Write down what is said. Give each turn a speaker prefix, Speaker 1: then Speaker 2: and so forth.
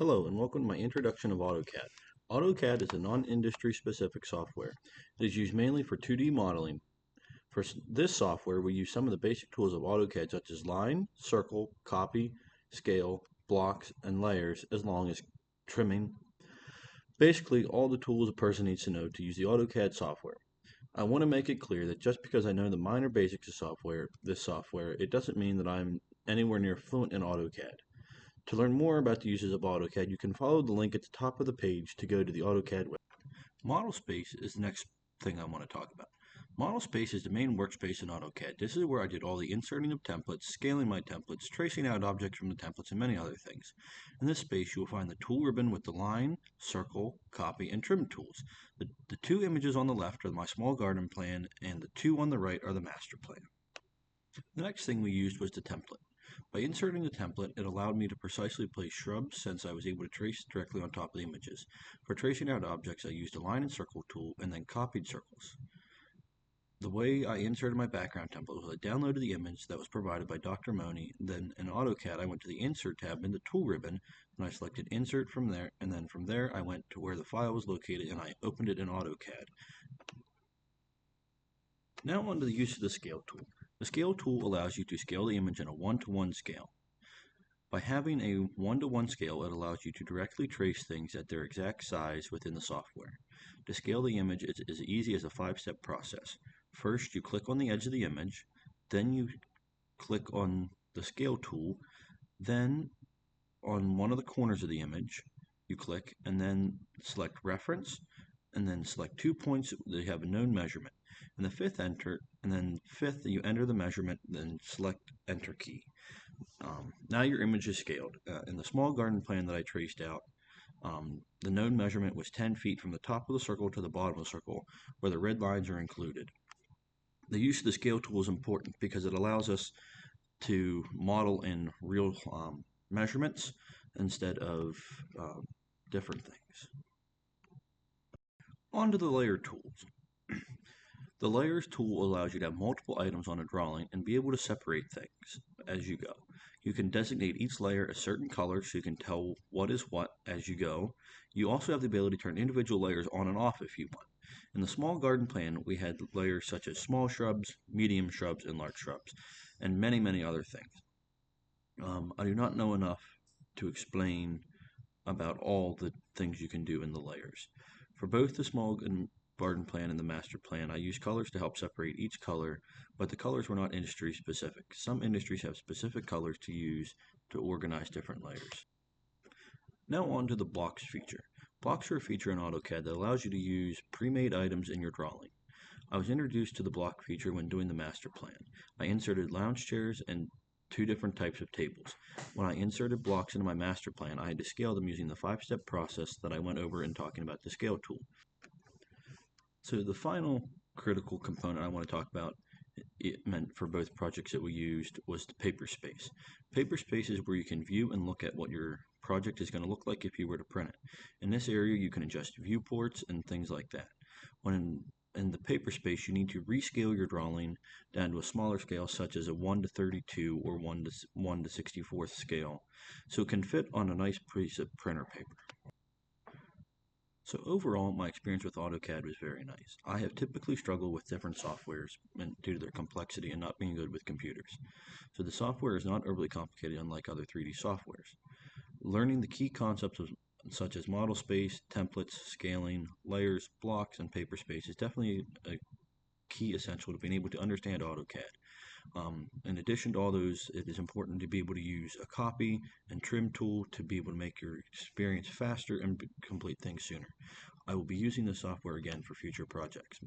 Speaker 1: Hello and welcome to my introduction of AutoCAD. AutoCAD is a non-industry specific software. It is used mainly for 2D modeling. For this software, we use some of the basic tools of AutoCAD such as line, circle, copy, scale, blocks, and layers, as long as trimming. Basically, all the tools a person needs to know to use the AutoCAD software. I want to make it clear that just because I know the minor basics of this software, it doesn't mean that I'm anywhere near fluent in AutoCAD. To learn more about the uses of AutoCAD, you can follow the link at the top of the page to go to the AutoCAD website. Model Space is the next thing I want to talk about. Model Space is the main workspace in AutoCAD. This is where I did all the inserting of templates, scaling my templates, tracing out objects from the templates, and many other things. In this space, you will find the tool ribbon with the line, circle, copy, and trim tools. The two images on the left are my small garden plan, and the two on the right are the master plan. The next thing we used was the template. By inserting the template, it allowed me to precisely place shrubs since I was able to trace directly on top of the images. For tracing out objects, I used a line and circle tool and then copied circles. The way I inserted my background template was I downloaded the image that was provided by Dr. Moni, then in AutoCAD I went to the Insert tab in the Tool ribbon, and I selected Insert from there, and then from there I went to where the file was located and I opened it in AutoCAD. Now on to the use of the Scale tool. The Scale tool allows you to scale the image in a 1-to-1 scale. By having a 1-to-1 scale, it allows you to directly trace things at their exact size within the software. To scale the image is as easy as a 5-step process. First, you click on the edge of the image, then you click on the Scale tool, then on one of the corners of the image, you click and then select Reference, and then select 2 points that have a known measurement. And the fifth you enter the measurement, then select Enter key. Now your image is scaled. In the small garden plan that I traced out, the known measurement was 10 feet from the top of the circle to the bottom of the circle, where the red lines are included. The use of the scale tool is important because it allows us to model in real measurements instead of different things. On to the layer tools. The layers tool allows you to have multiple items on a drawing and be able to separate things as you go. You can designate each layer a certain color so you can tell what is what as you go. You also have the ability to turn individual layers on and off if you want. In the small garden plan, we had layers such as small shrubs, medium shrubs, and large shrubs, and many, many other things. I do not know enough to explain about all the things you can do in the layers. For both the small garden plan and the master plan, I used colors to help separate each color, but the colors were not industry specific. Some industries have specific colors to use to organize different layers. Now on to the blocks feature. Blocks are a feature in AutoCAD that allows you to use pre-made items in your drawing. I was introduced to the block feature when doing the master plan. I inserted lounge chairs and 2 different types of tables. When I inserted blocks into my master plan, I had to scale them using the 5-step process that I went over in talking about the scale tool. So the final critical component I want to talk about, it meant for both projects that we used, was the paper space. Paper space is where you can view and look at what your project is going to look like if you were to print it. In this area, you can adjust viewports and things like that. When in the paper space, you need to rescale your drawing down to a smaller scale, such as a 1:32 or 1:64 scale, so it can fit on a nice piece of printer paper. So overall, my experience with AutoCAD was very nice. I have typically struggled with different softwares due to their complexity and not being good with computers. So the software is not overly complicated, unlike other 3D softwares. Learning the key concepts such as model space, templates, scaling, layers, blocks, and paper space is definitely a key essential to being able to understand AutoCAD. In addition to all those, it is important to be able to use a copy and trim tool to be able to make your experience faster and complete things sooner. I will be using this software again for future projects.